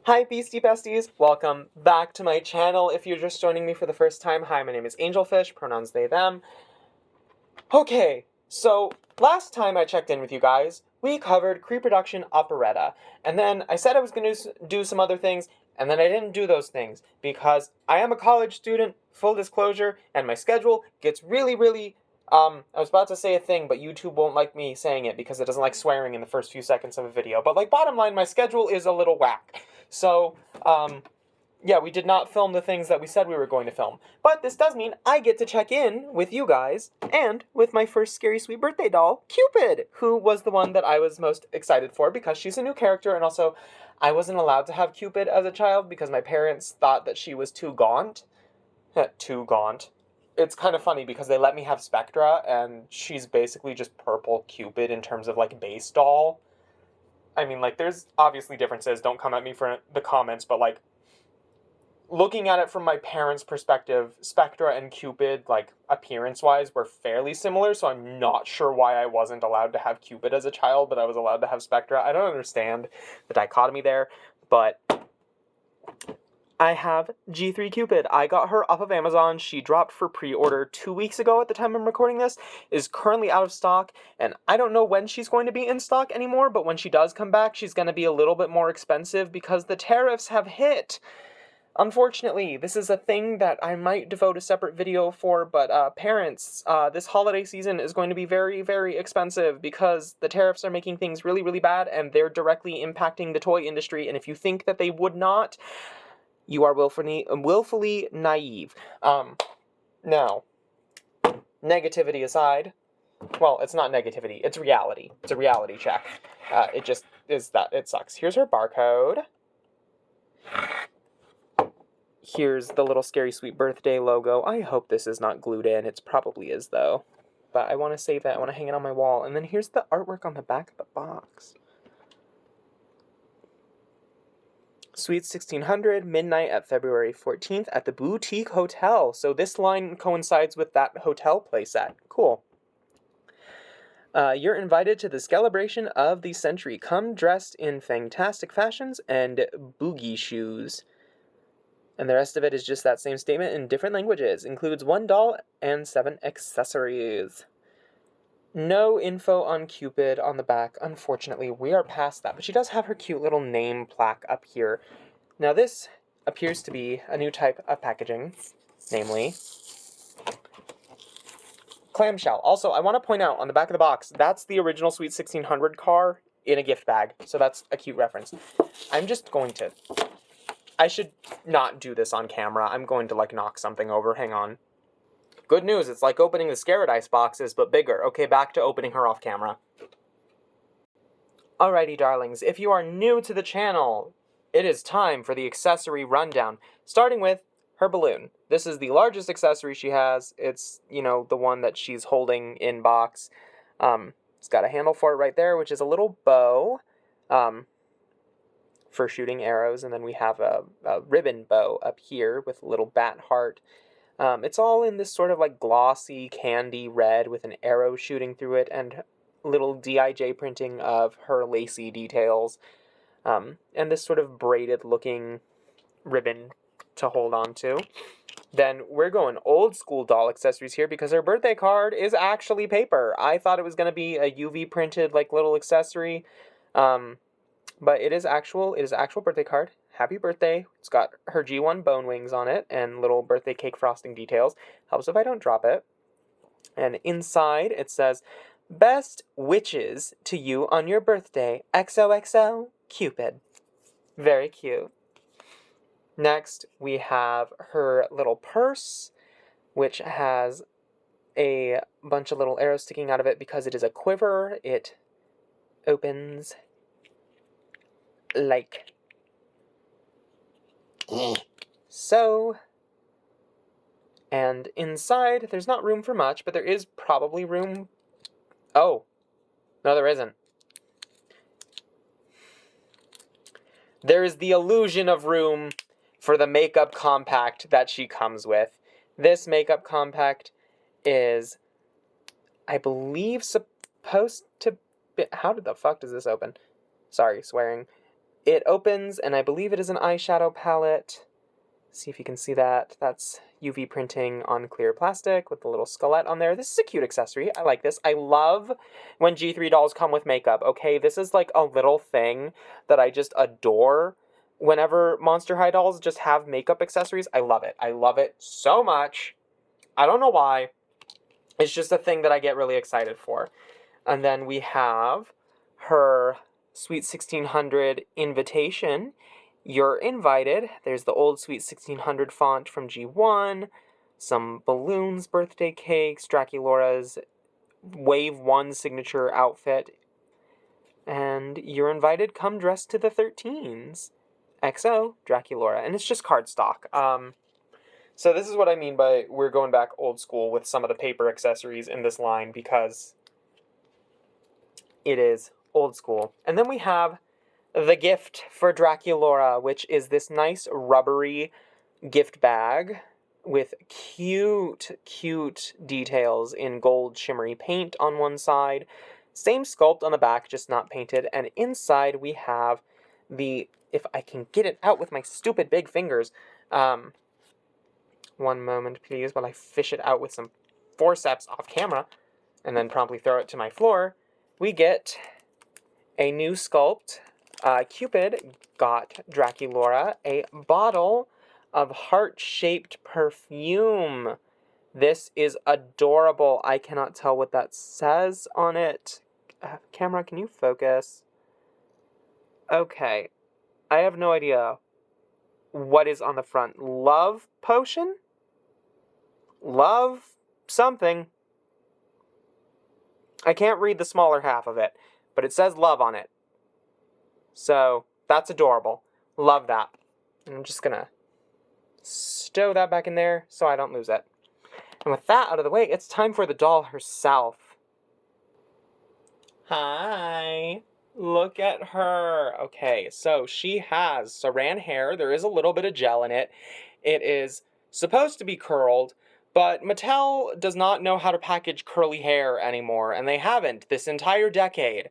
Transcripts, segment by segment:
Hi Beastie Besties, welcome back to my channel. If you're just joining me for the first time, hi, my name is Angelfish, pronouns they, them. Okay, so last time I checked in with you guys, we covered pre-production operetta, and then I said I was going to do some other things, and then I didn't do those things, because I am a college student, full disclosure, and my schedule gets really, I was about to say a thing, but YouTube won't like me saying it because it doesn't like swearing in the first few seconds of a video. But, like, bottom line, my schedule is a little whack. So, yeah, we did not film the things that we said we were going to film. But this does mean I get to check in with you guys, and with my first Scary Sweet Birthday doll, Cupid, who was the one that I was most excited for because she's a new character, and also I wasn't allowed to have Cupid as a child because my parents thought that she was too gaunt. Too gaunt. It's kind of funny because they let me have Spectra, and she's basically just purple Cupid in terms of, like, base doll. I mean, like, there's obviously differences, don't come at me for the comments, but, like, looking at it from my parents' perspective, Spectra and Cupid, like, appearance-wise, were fairly similar, so I'm not sure why I wasn't allowed to have Cupid as a child, but I was allowed to have Spectra. I don't understand the dichotomy there, but I have G3 Cupid. I got her off of Amazon. She dropped for pre-order 2 weeks ago at the time I'm recording this, is currently out of stock, and I don't know when she's going to be in stock anymore, but when she does come back, she's going to be a little bit more expensive because the tariffs have hit. Unfortunately, this is a thing that I might devote a separate video for, but parents, this holiday season is going to be very expensive because the tariffs are making things really bad, and they're directly impacting the toy industry, and if you think that they would not, you are willfully naive. Now, negativity aside, well, it's not negativity, it's reality. It's a reality check. It just is that it sucks. Here's her barcode. Here's the little Scary Sweet Birthday logo. I hope this is not glued in. It probably is, though. But I want to save that. I want to hang it on my wall. And then here's the artwork on the back of the box. Sweet 1600, midnight at February 14th at the Boutique Hotel. So this line coincides with that hotel playset. Cool. You're invited to the celebration of the century. Come dressed in fantastic fashions and boogie shoes. And the rest of it is just that same statement in different languages. Includes 1 doll and 7 accessories. No info on Cupid on the back. Unfortunately, we are past that. But she does have her cute little name plaque up here. Now this appears to be a new type of packaging. Namely, clamshell. Also, I want to point out on the back of the box, that's the original Sweet 1600 car in a gift bag. So that's a cute reference. I'm just going to... I should not do this on camera. I'm going to, like, knock something over. Hang on. Good news, it's like opening the Scaradice boxes, but bigger. Okay, back to opening her off camera. Alrighty, darlings, if you are new to the channel, it is time for the accessory rundown, starting with her balloon. This is the largest accessory she has. It's, you know, the one that she's holding in box. It's got a handle for it right there, which is a little bow. For shooting arrows, and then we have a ribbon bow up here with a little bat heart. It's all in this sort of like glossy candy red with an arrow shooting through it and little DIJ printing of her lacy details, and this sort of braided looking ribbon to hold on to. Then we're going old school doll accessories here because her birthday card is actually paper. I thought it was going to be a UV printed like little accessory, but it is actual birthday card. Happy birthday. It's got her G1 bone wings on it and little birthday cake frosting details. Helps if I don't drop it. And inside it says, best wishes to you on your birthday. XOXO Cupid. Very cute. Next, we have her little purse, which has a bunch of little arrows sticking out of it because it is a quiver. It opens like so. And inside, there's not room for much, but there is probably room... Oh. No, there isn't. There is the illusion of room for the makeup compact that she comes with. This makeup compact is, I believe, supposed to be... How the fuck does this open? Sorry, swearing. It opens, and I believe it is an eyeshadow palette. See if you can see that. That's UV printing on clear plastic with the little skullet on there. This is a cute accessory. I like this. I love when G3 dolls come with makeup, okay? This is like a little thing that I just adore. Whenever Monster High dolls just have makeup accessories, I love it. I love it so much. I don't know why. It's just a thing that I get really excited for. And then we have her Sweet 1600 invitation. You're invited. There's the old Sweet 1600 font from G1, some balloons, birthday cakes, Draculaura's Wave 1 signature outfit, and you're invited, come dressed to the 13s. XO, Draculaura. And it's just cardstock. So this is what I mean by we're going back old school with some of the paper accessories in this line, because it is old school. And then we have the gift for Draculaura, which is this nice rubbery gift bag with cute, cute details in gold shimmery paint on one side. Same sculpt on the back, just not painted. And inside we have the, if I can get it out with my stupid big fingers, one moment please while I fish it out with some forceps off camera and then promptly throw it to my floor. We get a new sculpt. Cupid got Draculaura a bottle of heart-shaped perfume. This is adorable. I cannot tell what that says on it. Camera, can you focus? Okay. I have no idea what is on the front. Love potion? Love something. I can't read the smaller half of it, but it says love on it. So, that's adorable. Love that. I'm just gonna stow that back in there so I don't lose it. And with that out of the way, it's time for the doll herself. Hi. Look at her. Okay, so she has saran hair. There is a little bit of gel in it. It is supposed to be curled, but Mattel does not know how to package curly hair anymore, and they haven't this entire decade.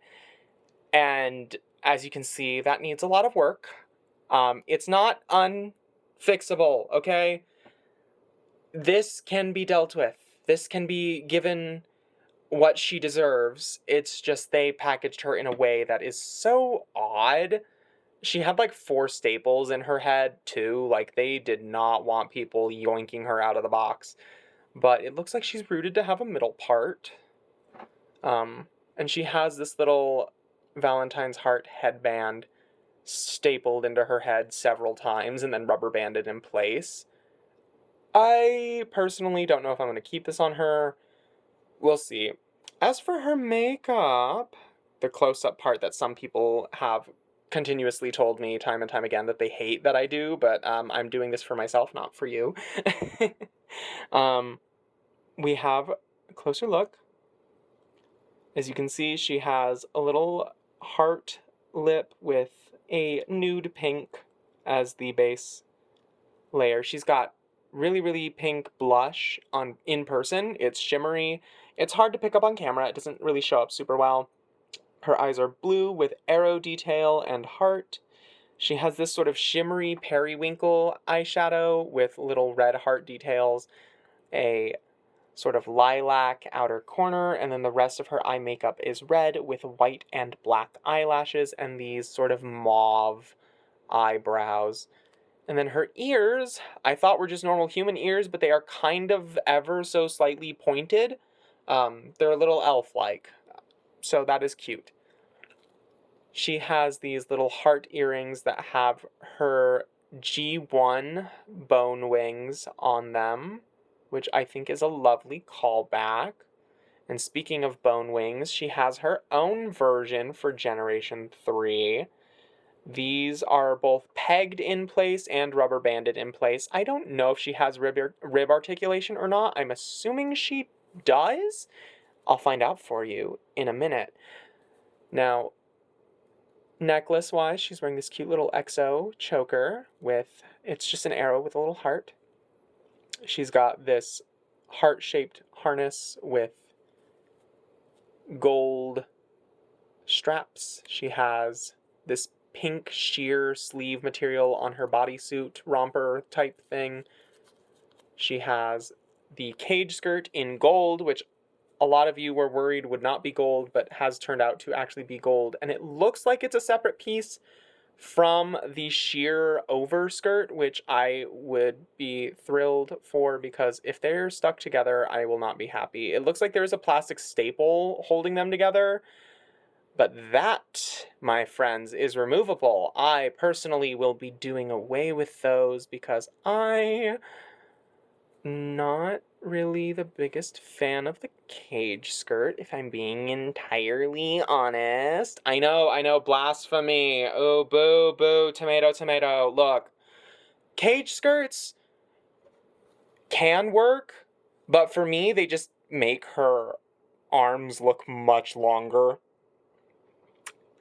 And as you can see, that needs a lot of work. It's not unfixable, okay? This can be dealt with. This can be given what she deserves. It's just they packaged her in a way that is so odd. She had like 4 staples in her head too. Like they did not want people yoinking her out of the box. But it looks like she's rooted to have a middle part. And she has this little Valentine's heart headband stapled into her head several times and then rubber banded in place. I personally don't know if I'm going to keep this on her. We'll see. As for her makeup, the close-up part that some people have continuously told me time and time again that they hate that I do, but I'm doing this for myself, not for you. We have a closer look. As you can see, she has a little heart lip with a nude pink as the base layer. She's got really, really pink blush in person. It's shimmery. It's hard to pick up on camera. It doesn't really show up super well. Her eyes are blue with arrow detail and heart. She has this sort of shimmery periwinkle eyeshadow with little red heart details, a sort of lilac outer corner, and then the rest of her eye makeup is red with white and black eyelashes and these sort of mauve eyebrows. And then her ears, I thought were just normal human ears, but they are kind of ever so slightly pointed. They're a little elf-like, so that is cute. She has these little heart earrings that have her G1 bone wings on them, which I think is a lovely callback. And speaking of bone wings, she has her own version for Generation 3. These are both pegged in place and rubber banded in place. I don't know if she has rib articulation or not. I'm assuming she does. I'll find out for you in a minute. Now, necklace-wise, she's wearing this cute little XO choker with, it's just an arrow with a little heart. She's got this heart-shaped harness with gold straps. She has this pink sheer sleeve material on her bodysuit, romper type thing. She has the cage skirt in gold, which a lot of you were worried would not be gold, but has turned out to actually be gold. And it looks like it's a separate piece from the sheer overskirt, which I would be thrilled for, because if they're stuck together, I will not be happy. It looks like there's a plastic staple holding them together, but that, my friends, is removable. I personally will be doing away with those because I'm not really the biggest fan of the cage skirt, if I'm being entirely honest. I know, blasphemy. Oh, boo, boo, tomato, tomato. Look, cage skirts can work, but for me, they just make her arms look much longer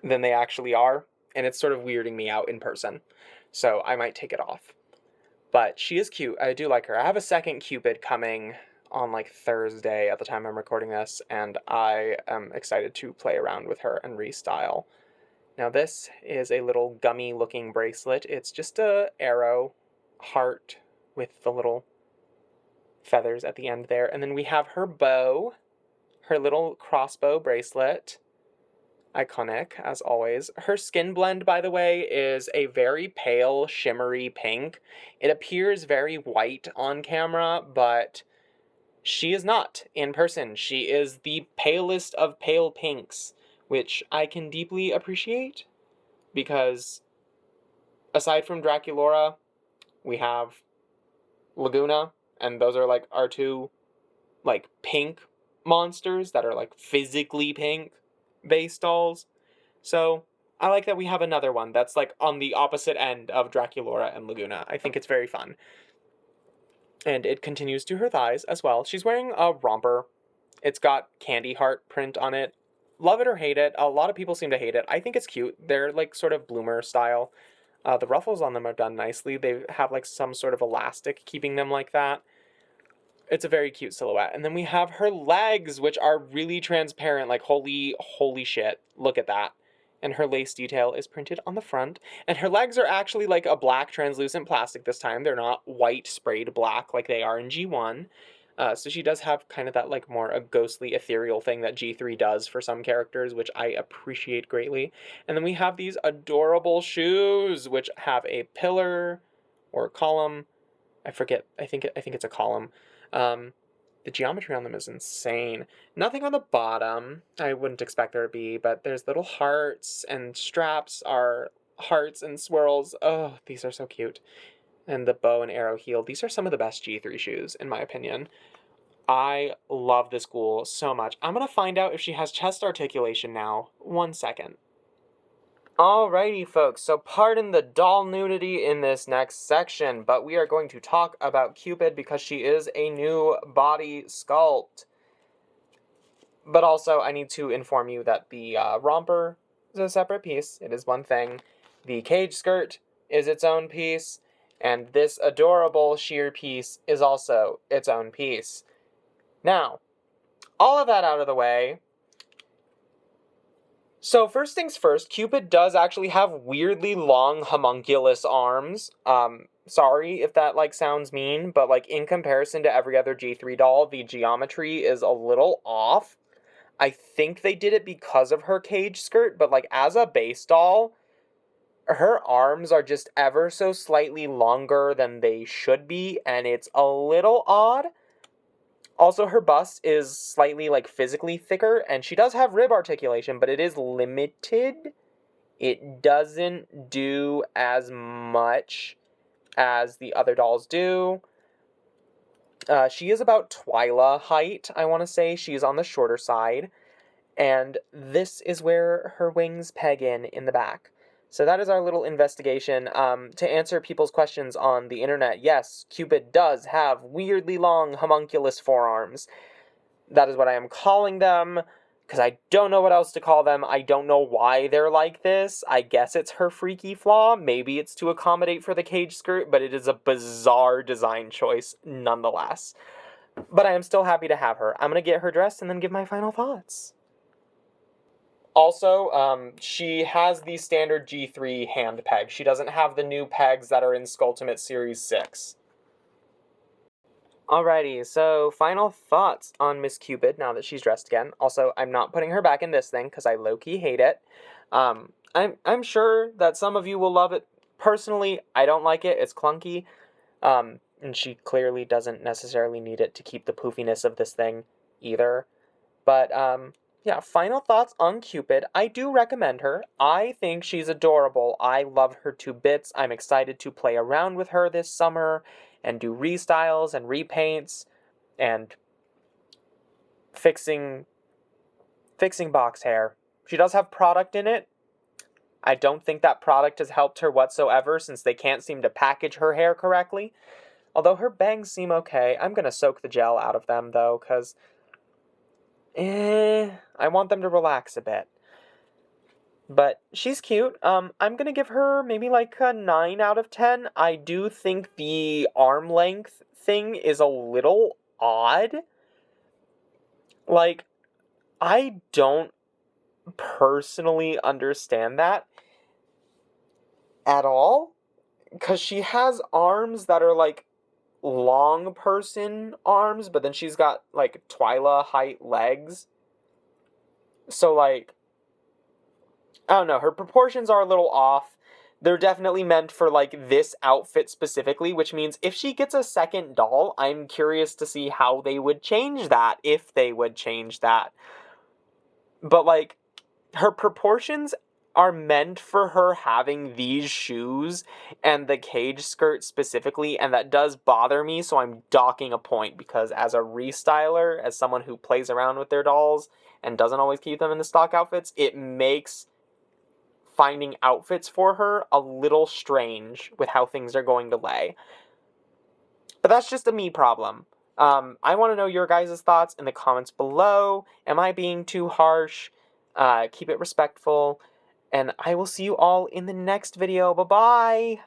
than they actually are, and it's sort of weirding me out in person. So I might take it off. But she is cute. I do like her. I have a second Cupid coming on like Thursday at the time I'm recording this, and I am excited to play around with her and restyle. Now this is a little gummy looking bracelet. It's just a arrow heart with the little feathers at the end there. And then we have her bow, her little crossbow bracelet. Iconic, as always. Her skin blend, by the way, is a very pale, shimmery pink. It appears very white on camera, but she is not in person. She is the palest of pale pinks, which I can deeply appreciate, because aside from Draculaura, we have Laguna, and those are like our two like pink monsters that are like physically pink base dolls. So I like that we have another one that's like on the opposite end of Draculaura and Laguna. I think it's very fun. And it continues to her thighs as well. She's wearing a romper. It's got candy heart print on it. Love it or hate it. A lot of people seem to hate it. I think it's cute. They're like sort of bloomer style. The ruffles on them are done nicely. They have like some sort of elastic keeping them like that. It's a very cute silhouette. And then we have her legs, which are really transparent. Like, holy shit. Look at that. And her lace detail is printed on the front. And her legs are actually like a black translucent plastic this time. They're not white sprayed black like they are in G1. So she does have kind of that like more a ghostly ethereal thing that G3 does for some characters, which I appreciate greatly. And then we have these adorable shoes, which have a pillar or a column. I forget. I think it's a column. The geometry on them is insane. Nothing on the bottom. I wouldn't expect there to be, but there's little hearts, and straps are hearts and swirls. Oh, these are so cute. And the bow and arrow heel. These are some of the best G3 shoes, in my opinion. I love this ghoul so much. I'm gonna find out if she has chest articulation now. 1 second. Alrighty, folks, so pardon the doll nudity in this next section, but we are going to talk about Cupid because she is a new body sculpt. But also, I need to inform you that the romper is a separate piece. It is one thing. The cage skirt is its own piece, and this adorable sheer piece is also its own piece. Now, all of that out of the way. So first things first, Cupid does actually have weirdly long homunculus arms. Sorry if that like sounds mean, but like in comparison to every other G3 doll, the geometry is a little off. I think they did it because of her cage skirt, but like as a base doll, her arms are just ever so slightly longer than they should be, and it's a little odd. Also, her bust is slightly, like, physically thicker, and she does have rib articulation, but it is limited. It doesn't do as much as the other dolls do. She is about Twyla height, I want to say. She's on the shorter side. And this is where her wings peg in the back. So that is our little investigation. To answer people's questions on the internet, yes, Cupid does have weirdly long homunculus forearms. That is what I am calling them, because I don't know what else to call them. I don't know why they're like this. I guess it's her freaky flaw. Maybe it's to accommodate for the cage skirt, but it is a bizarre design choice nonetheless. But I am still happy to have her. I'm going to get her dressed and then give my final thoughts. Also, she has the standard G3 hand peg. She doesn't have the new pegs that are in Skulltimate Series 6. Alrighty, so final thoughts on Miss Cupid now that she's dressed again. Also, I'm not putting her back in this thing because I low-key hate it. I'm sure that some of you will love it. Personally, I don't like it. It's clunky. And she clearly doesn't necessarily need it to keep the poofiness of this thing either. But, yeah, final thoughts on Cupid. I do recommend her. I think she's adorable. I love her to bits. I'm excited to play around with her this summer and do restyles and repaints and fixing box hair. She does have product in it. I don't think that product has helped her whatsoever since they can't seem to package her hair correctly. Although her bangs seem okay. I'm going to soak the gel out of them, though, because I want them to relax a bit. But she's cute. I'm going to give her maybe like a 9 out of 10. I do think the arm length thing is a little odd. Like, I don't personally understand that at all. Because she has arms that are like long person arms, but then she's got like Twyla height legs. So like, I don't know, her proportions are a little off. They're definitely meant for like this outfit specifically, which means if she gets a second doll, I'm curious to see how they would change that, if they would change that. But like, her proportions are meant for her having these shoes and the cage skirt specifically, and that does bother me, so I'm docking a point, because as a restyler, as someone who plays around with their dolls and doesn't always keep them in the stock outfits, it makes finding outfits for her a little strange with how things are going to lay. But that's just a me problem. I want to know your guys' thoughts in the comments below. Am I being too harsh? Keep it respectful. And I will see you all in the next video. Bye-bye!